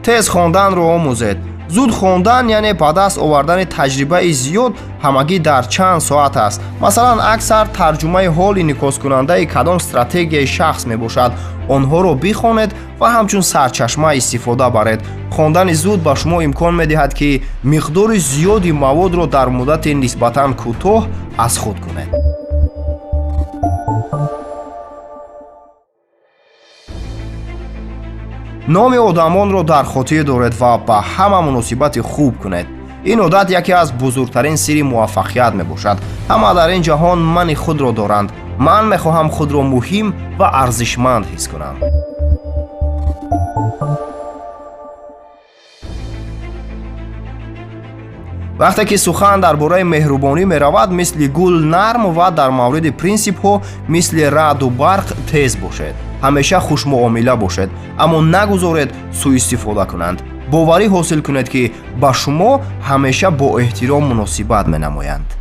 тез хонданро омӯзед. зуд хондан яъне ба даст овардани таҷрибаи зиёд ҳамагӣ дар чанд соат аст. масалан, аксар тарҷумаи ҳоли никоҳкунандаи кадом стратегияи шахс мебошад. онҳоро бихонед ва ҳамчун сарчашма истифода баред. хондани зуд ба шумо имкон медиҳад ки миқдори зиёди маводро дар муддати нисбатан кӯтоҳ аз худ кунед. номи одамонро дар хотир доред ва ба ҳама муносибати хуб кунед. ин одат яке аз бузургтарин сирри муваффақият мебошад. ҳама дар ин ҷаҳон мани худро доранд. ман мехоҳам худро муҳим ва арзишманд ҳис кунам. вақте ки сухан дар бораи меҳрубонӣ меравад, мисли гул нарм ва дар мавриди принсипҳо мисли раъду барқ тез бошед. ҳамеша хушмуомила бошед, аммо нагузоред сӯистифода кунанд. боварӣ ҳосил кунед ки ба шумо ҳамеша бо эҳтиром муносибат менамоянд.